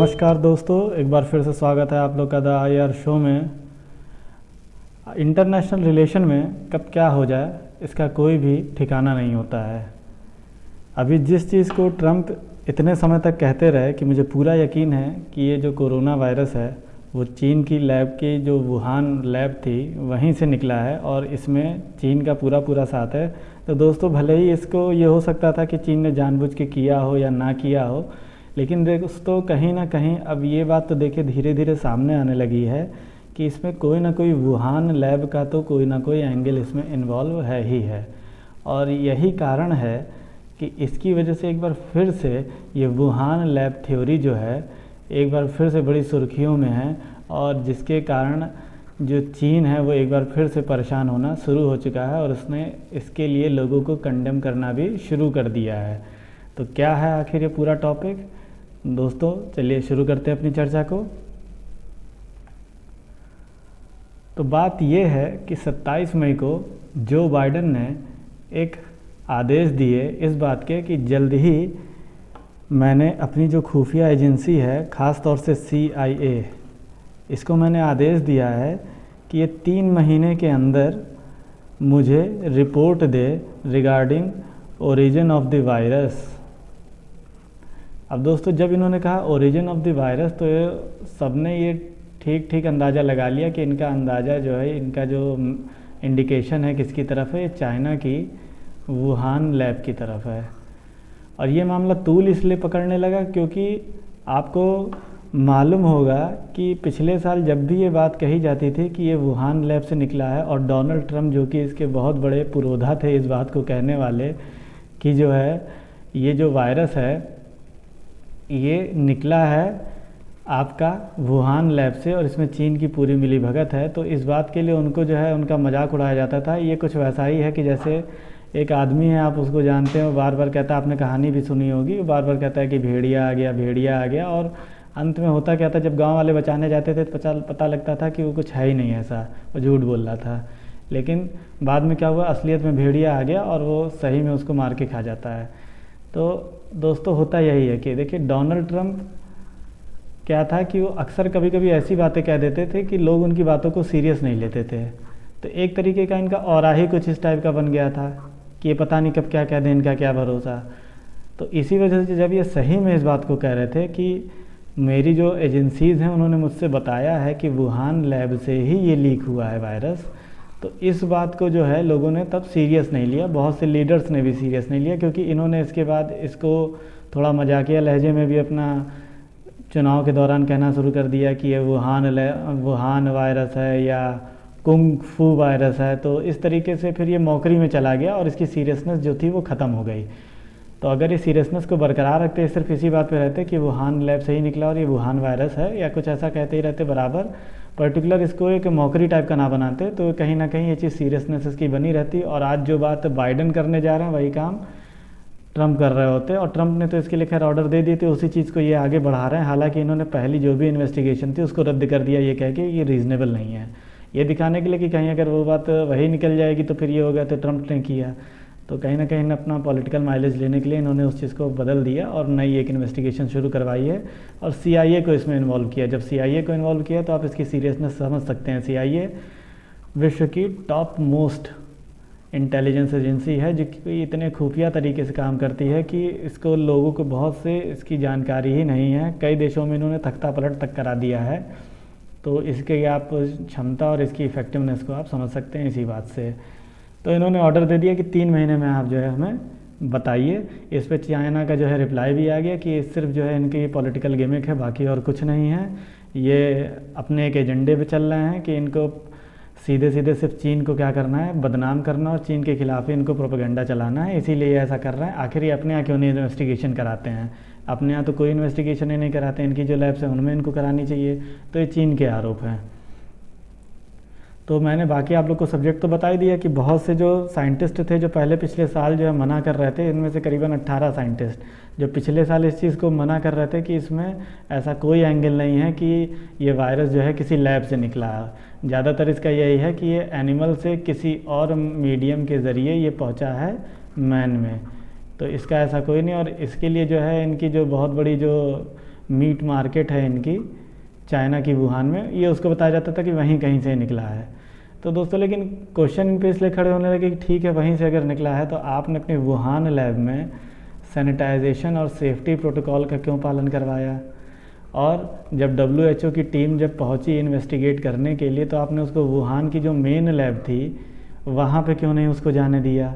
नमस्कार दोस्तों, एक बार फिर से स्वागत है आप लोग का द IR शो में। इंटरनेशनल रिलेशन में कब क्या हो जाए इसका कोई भी ठिकाना नहीं होता है। अभी जिस चीज़ को ट्रम्प इतने समय तक कहते रहे कि मुझे पूरा यकीन है कि ये जो कोरोना वायरस है वो चीन की लैब की जो वुहान लैब थी वहीं से निकला है और इसमें चीन का पूरा साथ है। तो दोस्तों, भले ही इसको ये हो सकता था कि चीन ने जानबूझ के किया हो या ना किया हो, लेकिन दोस्तों कहीं ना कहीं अब ये बात तो देखिए धीरे धीरे सामने आने लगी है कि इसमें कोई ना कोई वुहान लैब का तो कोई ना कोई एंगल इसमें इन्वॉल्व है ही है। और यही कारण है कि इसकी वजह से एक बार फिर से ये वुहान लैब थ्योरी जो है एक बार फिर से बड़ी सुर्खियों में है और जिसके कारण जो चीन है वो एक बार फिर से परेशान होना शुरू हो चुका है और उसने इसके लिए लोगों को कंडेम करना भी शुरू कर दिया है। तो क्या है आखिर ये पूरा टॉपिक दोस्तों, चलिए शुरू करते हैं अपनी चर्चा को। तो बात ये है कि 27 मई को जो बाइडेन ने एक आदेश दिए इस बात के कि जल्द ही मैंने अपनी जो खुफिया एजेंसी है, ख़ास तौर से CIA, इसको मैंने आदेश दिया है कि ये 3 महीने के अंदर मुझे report they regarding origin of the virus. अब दोस्तों, जब इन्होंने कहा ओरिजिन ऑफ द वायरस तो सबने ये ठीक अंदाज़ा लगा लिया कि इनका अंदाज़ा जो है, इनका जो इंडिकेशन है किसकी तरफ है, ये चाइना की वुहान लैब की तरफ है। और ये मामला तूल इसलिए पकड़ने लगा क्योंकि आपको मालूम होगा कि पिछले साल जब भी ये बात कही जाती थी कि ये वुहान लैब से निकला है और डोनाल्ड ट्रम्प जो कि इसके बहुत बड़े पुरोधा थे इस बात को कहने वाले कि जो है ये जो वायरस है ये निकला है आपका वुहान लैब से और इसमें चीन की पूरी मिली भगत है। तो इस बात के लिए उनको जो है उनका मजाक उड़ाया जाता था। ये कुछ वैसा ही है कि जैसे एक आदमी है, आप उसको जानते हैं, बार बार कहता है, आपने कहानी भी सुनी होगी, बार बार कहता है कि भेड़िया आ गया और अंत में होता क्या था, जब गांव वाले बचाने जाते थे तो पता लगता था कि वो कुछ है ही नहीं ऐसा, वो झूठ बोल रहा था। लेकिन बाद में क्या हुआ, असलियत में भेड़िया आ गया और वो सही में उसको मार के खा जाता है। तो दोस्तों होता यही है कि देखिए डोनाल्ड ट्रम्प क्या था कि वो अक्सर कभी कभी ऐसी बातें कह देते थे कि लोग उनकी बातों को सीरियस नहीं लेते थे। तो एक तरीके का इनका ऑरा ही कुछ इस टाइप का बन गया था कि ये पता नहीं कब क्या कह दें, इनका क्या भरोसा। तो इसी वजह से जब ये सही में इस बात को कह रहे थे कि मेरी जो एजेंसीज़ हैं उन्होंने मुझसे बताया है कि वुहान लैब से ही ये लीक हुआ है वायरस, तो इस बात को जो है लोगों ने तब सीरियस नहीं लिया, बहुत से लीडर्स ने भी सीरियस नहीं लिया, क्योंकि इन्होंने इसके बाद इसको थोड़ा मजाकिया लहजे में भी अपना चुनाव के दौरान कहना शुरू कर दिया कि ये वुहान वायरस है या कुंग फू वायरस है। तो इस तरीके से फिर ये मौकरी में चला गया और इसकी सीरियसनेस जो थी वो ख़त्म हो गई। तो अगर ये सीरियसनेस को बरकरार रखते, सिर्फ इसी बात पे रहते कि वुहान लैब से ही निकला और ये वुहान वायरस है या कुछ ऐसा कहते ही रहते बराबर, पर्टिकुलर इसको एक मौकरी टाइप का ना बनाते, तो कहीं ना कहीं ये चीज़ सीरियसनेस इसकी बनी रहती। और आज जो बात बाइडेन करने जा रहे हैं वही काम ट्रम्प कर रहे होते, और ट्रम्प ने तो इसके लिए खैर ऑर्डर दे दिए थे, उसी चीज़ को ये आगे बढ़ा रहे हैं। हालांकि इन्होंने पहली जो भी इन्वेस्टिगेशन थी उसको रद्द कर दिया, ये कह के ये रीज़नेबल नहीं है, ये दिखाने के लिए कि कहीं अगर वो बात वही निकल जाएगी तो फिर ये हो गया तो ट्रम्प ने किया। तो कहीं ना कहीं अपना पॉलिटिकल माइलेज लेने के लिए इन्होंने उस चीज़ को बदल दिया और नई एक इन्वेस्टिगेशन शुरू करवाई है और CIA को इसमें इन्वॉल्व किया। जब CIA को इन्वॉल्व किया तो आप इसकी सीरियसनेस समझ सकते हैं। CIA विश्व की टॉप मोस्ट इंटेलिजेंस एजेंसी है जो कि इतने खुफिया तरीके से काम करती है कि इसको लोगों को बहुत से इसकी जानकारी ही नहीं है। कई देशों में इन्होंने तख्ता पलट तक करा दिया है। तो इसके आप क्षमता और इसकी इफ़ेक्टिवनेस को आप समझ सकते हैं इसी बात से। तो इन्होंने ऑर्डर दे दिया कि 3 महीने में आप जो है हमें बताइए। इस पर चाइना का जो है रिप्लाई भी आ गया कि सिर्फ जो है इनकी पॉलिटिकल गिमिक है, बाकी और कुछ नहीं है। ये अपने एक एजेंडे पे चल रहे हैं कि इनको सीधे सिर्फ चीन को क्या करना है, बदनाम करना और चीन के खिलाफ ही इनको प्रोपेगेंडा चलाना है, इसीलिए ये ऐसा कर रहे हैं। आखिर ये अपने यहाँ क्यों नहीं इन्वेस्टिगेशन कराते हैं? अपने यहाँ तो कोई इन्वेस्टिगेशन ही नहीं कराते, इनकी जो लैब्स हैं उनमें इनको करानी चाहिए। तो ये चीन के आरोप हैं। तो मैंने बाकी आप लोग को सब्जेक्ट तो बता ही दिया कि बहुत से जो साइंटिस्ट थे जो पहले पिछले साल जो है मना कर रहे थे, इनमें से करीबन 18 साइंटिस्ट जो पिछले साल इस चीज़ को मना कर रहे थे कि इसमें ऐसा कोई एंगल नहीं है कि ये वायरस जो है किसी लैब से निकला है। ज़्यादातर इसका यही है कि ये एनिमल से किसी और मीडियम के ज़रिए ये पहुंचा है मैन में। तो इसका ऐसा कोई नहीं। और इसके लिए जो है इनकी जो बहुत बड़ी जो मीट मार्केट है इनकी चाइना की वुहान में, ये उसको बताया जाता था कि वहीं कहीं से निकला है। तो दोस्तों लेकिन क्वेश्चन इन पे इसलिए खड़े होने लगे कि ठीक है वहीं से अगर निकला है तो आपने अपने वुहान लैब में सैनिटाइजेशन और सेफ्टी प्रोटोकॉल का क्यों पालन करवाया, और जब WHO की टीम जब पहुंची इन्वेस्टिगेट करने के लिए तो आपने उसको वुहान की जो मेन लैब थी वहाँ पे क्यों नहीं उसको जाने दिया,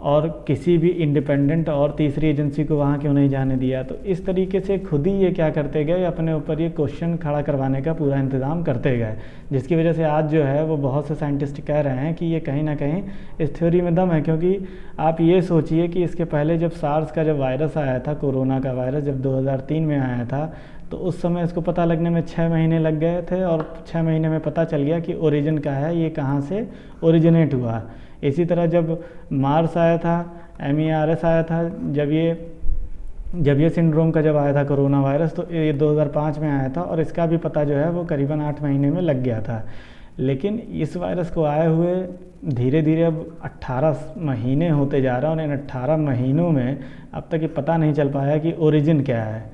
और किसी भी इंडिपेंडेंट और तीसरी एजेंसी को वहाँ क्यों नहीं जाने दिया। तो इस तरीके से खुद ही ये क्या करते गए, अपने ऊपर ये क्वेश्चन खड़ा करवाने का पूरा इंतज़ाम करते गए, जिसकी वजह से आज जो है वो बहुत से साइंटिस्ट कह रहे हैं कि ये कहीं ना कहीं इस थ्योरी में दम है। क्योंकि आप ये सोचिए कि इसके पहले जब सार्स का जब वायरस आया था, कोरोना का वायरस जब 2003 में आया था, तो उस समय इसको पता लगने में 6 महीने लग गए थे, और 6 महीने में पता चल गया कि ओरिजिन क्या है, ये कहाँ से ओरिजिनेट हुआ। इसी तरह जब मार्स आया था, MERS आया था, जब ये सिंड्रोम का जब आया था कोरोना वायरस, तो ये 2005 में आया था, और इसका भी पता जो है वो करीबन 8 महीने में लग गया था। लेकिन इस वायरस को आए हुए धीरे धीरे अब 18 महीने होते जा रहा है, और इन 18 महीनों में अब तक ये पता नहीं चल पाया कि ओरिजिन क्या है।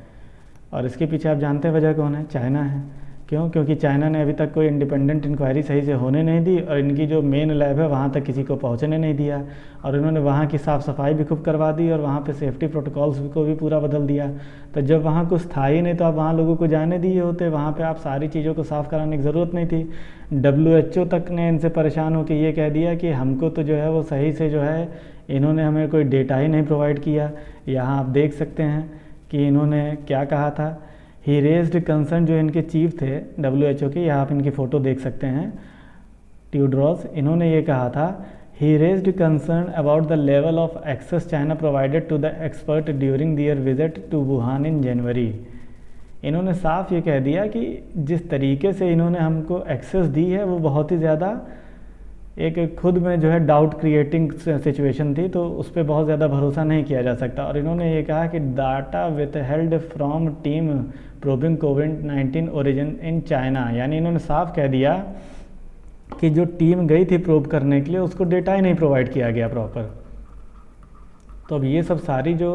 और इसके पीछे आप जानते हैं वजह कौन है? चाइना है। क्यों? क्योंकि चाइना ने अभी तक कोई इंडिपेंडेंट इंक्वायरी सही से होने नहीं दी, और इनकी जो मेन लैब है वहाँ तक किसी को पहुँचने नहीं दिया, और इन्होंने वहाँ की साफ़ सफाई भी खूब करवा दी, और वहाँ पे सेफ्टी प्रोटोकॉल्स को भी पूरा बदल दिया। तो जब वहाँ कुछ था ही नहीं तो आप वहाँ लोगों को जाने दिए होते, वहाँ पे आप सारी चीज़ों को साफ़ कराने की ज़रूरत नहीं थी। WHO तक ने इनसे परेशान होकर ये कह दिया कि हमको तो जो है वो सही से जो है इन्होंने हमें कोई डेटा ही नहीं प्रोवाइड किया। यहाँ आप देख सकते हैं कि इन्होंने क्या कहा था। ही रेज्ड कंसर्न, जो इनके चीफ थे WHO के, यहाँ आप इनकी फ़ोटो देख सकते हैं, टेड्रोस, इन्होंने ये कहा था, he raised concern about the level of access China provided to the expert during their visit to Wuhan in January. इन्होंने साफ ये कह दिया कि जिस तरीके से इन्होंने हमको एक्सेस दी है वो बहुत ही ज़्यादा एक खुद में जो है डाउट क्रिएटिंग सिचुएशन थी, तो उस पर बहुत ज़्यादा भरोसा नहीं किया जा सकता। और इन्होंने ये कहा कि data with held from team probing covid origin in China, यानी इन्होंने साफ कह दिया कि जो टीम गई थी प्रोब करने के लिए उसको डेटा ही नहीं प्रोवाइड किया गया प्रॉपर। तो अब ये सब सारी जो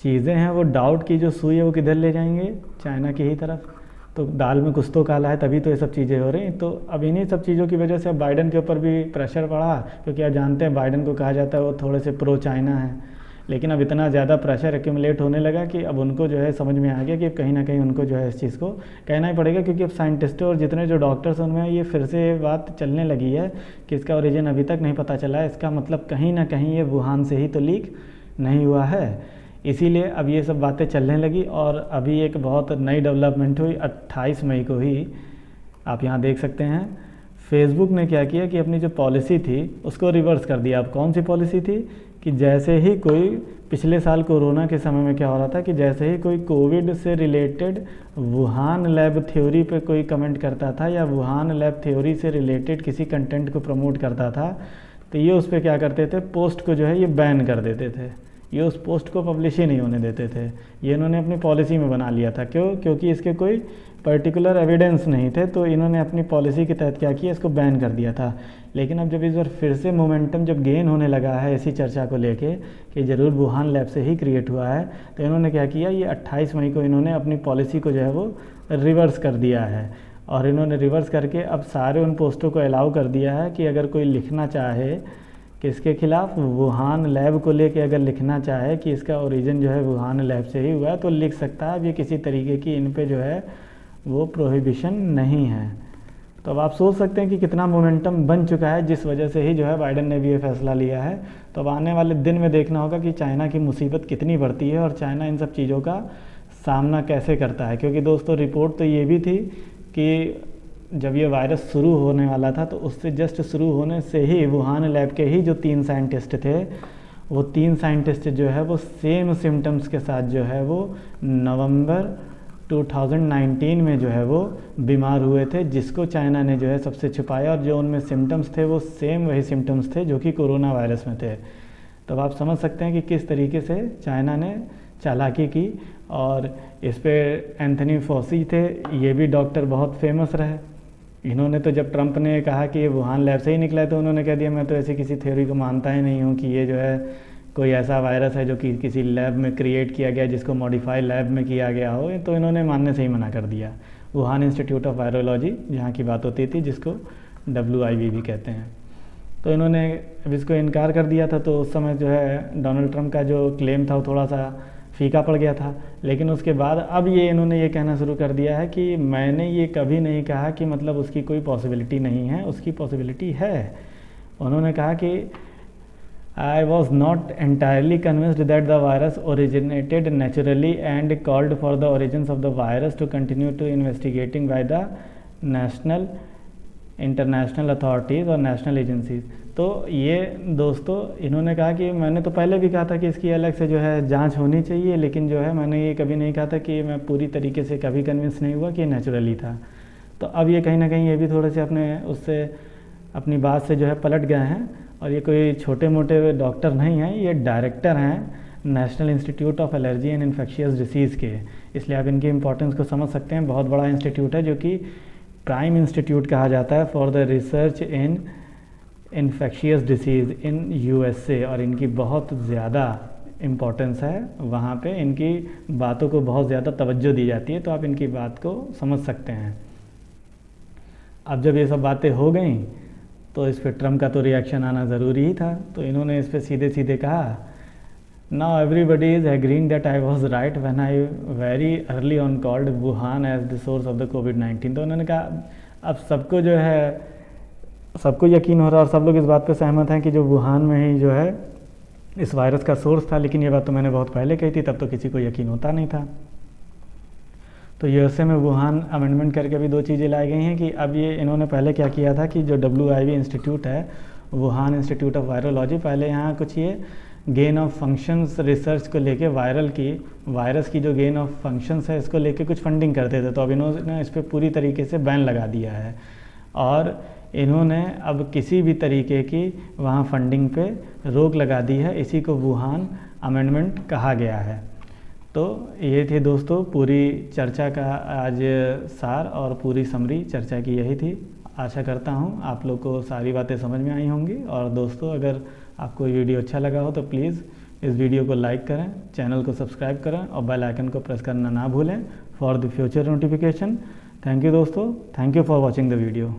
चीज़ें हैं वो डाउट की जो सुई है वो किधर ले जाएंगे? चाइना की ही तरफ। तो दाल में कुछ तो काला है, तभी तो ये सब चीज़ें हो रही। तो अब इन्हीं सब चीज़ों की वजह से अब बाइडन के ऊपर भी प्रेशर पड़ा, क्योंकि आप जानते हैं बाइडन को कहा जाता है वो थोड़े से प्रो चाइना है। लेकिन अब इतना ज़्यादा प्रेशर एक्यूमुलेट होने लगा कि अब उनको जो है समझ में आ गया कि कहीं ना कहीं उनको जो है इस चीज़ को कहना ही पड़ेगा, क्योंकि अब साइंटिस्टों और जितने जो डॉक्टर्स उनमें ये फिर से बात चलने लगी है कि इसका ओरिजिन अभी तक नहीं पता चला है। इसका मतलब कहीं ना कहीं ये वुहान से ही तो लीक नहीं हुआ है। इसीलिए अब ये सब बातें चलने लगी। और अभी एक बहुत नई डेवलपमेंट हुई 28 मई को ही, आप यहाँ देख सकते हैं, फेसबुक ने क्या किया कि अपनी जो पॉलिसी थी उसको रिवर्स कर दिया। अब कौन सी पॉलिसी थी कि जैसे ही कोई पिछले साल कोरोना के समय में क्या हो रहा था कि जैसे ही कोई कोविड से रिलेटेड वुहान लैब थ्योरी पे कोई कमेंट करता था या वुहान लैब थ्योरी से रिलेटेड किसी कंटेंट को प्रमोट करता था, तो ये उस पर क्या करते थे, पोस्ट को जो है ये बैन कर देते थे, ये उस पोस्ट को पब्लिश ही नहीं होने देते थे। ये इन्होंने अपनी पॉलिसी में बना लिया था। क्यों? क्योंकि इसके कोई पर्टिकुलर एविडेंस नहीं थे, तो इन्होंने अपनी पॉलिसी के तहत क्या किया, इसको बैन कर दिया था। लेकिन अब जब इस बार फिर से मोमेंटम जब गेन होने लगा है इसी चर्चा को लेके कि ज़रूर वुहान लैब से ही क्रिएट हुआ है, तो इन्होंने क्या किया, ये 28 मई को इन्होंने अपनी पॉलिसी को जो है वो रिवर्स कर दिया है। और इन्होंने रिवर्स करके अब सारे उन पोस्टों को अलाउ कर दिया है कि अगर कोई लिखना चाहे किसके खिलाफ, वुहान लैब को लेके अगर लिखना चाहे कि इसका ओरिजिन जो है वुहान लैब से ही हुआ है तो लिख सकता है। अब ये किसी तरीके की इन पे जो है वो प्रोहिबिशन नहीं है। तो अब आप सोच सकते हैं कि कितना मोमेंटम बन चुका है, जिस वजह से ही जो है बाइडन ने भी ये फैसला लिया है। तो अब आने वाले दिन में देखना होगा कि चाइना की मुसीबत कितनी बढ़ती है और चाइना इन सब चीज़ों का सामना कैसे करता है। क्योंकि दोस्तों रिपोर्ट तो ये भी थी कि जब ये वायरस शुरू होने वाला था तो उससे जस्ट शुरू होने से ही वुहान लैब के ही जो 3 साइंटिस्ट थे, वो 3 साइंटिस्ट जो है वो सेम सिम्टम्स के साथ जो है वो नवंबर 2019 में जो है वो बीमार हुए थे, जिसको चाइना ने जो है सबसे छुपाया। और जो उनमें सिम्टम्स थे वो सेम वही सिम्टम्स थे जो कि कोरोना वायरस में थे। तब आप समझ सकते हैं कि किस तरीके से चाइना ने चालाकी की। और इस पे एंथनी फॉसी थे, ये भी डॉक्टर बहुत फेमस रहे। इन्होंने तो जब ट्रंप ने कहा कि ये वुहान लैब से ही निकला है तो उन्होंने कह दिया मैं तो ऐसी किसी थ्योरी को मानता ही नहीं हूँ कि ये जो है कोई ऐसा वायरस है जो कि किसी लैब में क्रिएट किया गया, जिसको मॉडिफाई लैब में किया गया हो, तो इन्होंने मानने से ही मना कर दिया। वुहान इंस्टीट्यूट ऑफ वायरोलॉजी जहाँ की बात होती थी, जिसको WIV भी कहते हैं, तो इन्होंने अब इसको इनकार कर दिया था। तो उस समय जो है डोनाल्ड ट्रंप का जो क्लेम था वो थोड़ा सा फीका पड़ गया था। लेकिन उसके बाद अब इन्होंने ये कहना शुरू कर दिया है कि मैंने ये कभी नहीं कहा कि मतलब उसकी कोई पॉसिबिलिटी नहीं है, उसकी पॉसिबिलिटी है। उन्होंने कहा कि I was not entirely convinced that the virus originated naturally and called for the origins of the virus to continue to investigating by the national, international authorities और national agencies। तो ये दोस्तों इन्होंने कहा कि मैंने तो पहले भी कहा था कि इसकी अलग से जो है जांच होनी चाहिए, लेकिन जो है मैंने ये कभी नहीं कहा था कि मैं पूरी तरीके से कभी कन्विंस नहीं हुआ कि ये नेचुरली था। तो अब ये कहीं ना कहीं ये भी थोड़े से अपनी बात से जो है पलट गए हैं। और ये कोई छोटे मोटे डॉक्टर नहीं हैं, ये डायरेक्टर हैं national institute of allergy and infectious disease के, इसलिए आप इनकी इंपॉर्टेंस को समझ सकते हैं। बहुत बड़ा इंस्टीट्यूट है जो कि प्राइम इंस्टीट्यूट कहा जाता है for the research in infectious disease in USA, और इनकी बहुत ज़्यादा इम्पोर्टेंस है वहाँ पे, इनकी बातों को बहुत ज़्यादा तवज्जो दी जाती है, तो आप इनकी बात को समझ सकते हैं। अब जब ये सब बातें हो गई तो इस पर ट्रम्प का तो रिएक्शन आना ज़रूरी ही था। तो इन्होंने इस पर सीधे सीधे कहा, now everybody is agreeing that I was right when I very early on called Wuhan as the source of the कोविड-19। तो उन्होंने कहा अब सबको जो है सबको यकीन हो रहा है और सब लोग इस बात पे सहमत हैं कि जो वुहान में ही जो है इस वायरस का सोर्स था। लेकिन ये बात तो मैंने बहुत पहले कही थी, तब तो किसी को यकीन होता नहीं था। तो USA में वुहान अमेंडमेंट करके भी 2 चीज़ें लाई गई हैं कि अब ये इन्होंने पहले क्या किया था कि जो WIV इंस्टीट्यूट है, वुहान इंस्टीट्यूट ऑफ वायरोलॉजी, पहले यहाँ कुछ ये गेन ऑफ फंक्शंस रिसर्च को लेके वायरस की जो गेन ऑफ फंक्शंस है इसको लेके कुछ फंडिंग करते थे। तो अब इन्होंने इस पर पूरी तरीके से बैन लगा दिया है और इन्होंने अब किसी भी तरीके की वहाँ फंडिंग पे रोक लगा दी है। इसी को वुहान अमेंडमेंट कहा गया है। तो ये थे दोस्तों पूरी चर्चा का आज सार और पूरी समरी चर्चा की यही थी। आशा करता हूँ आप लोग को सारी बातें समझ में आई होंगी। और दोस्तों अगर आपको ये वीडियो अच्छा लगा हो तो प्लीज़ इस वीडियो को लाइक करें, चैनल को सब्सक्राइब करें और बेल आइकन को प्रेस करना ना भूलें for the future notification. Thank you दोस्तों, thank you for watching the video.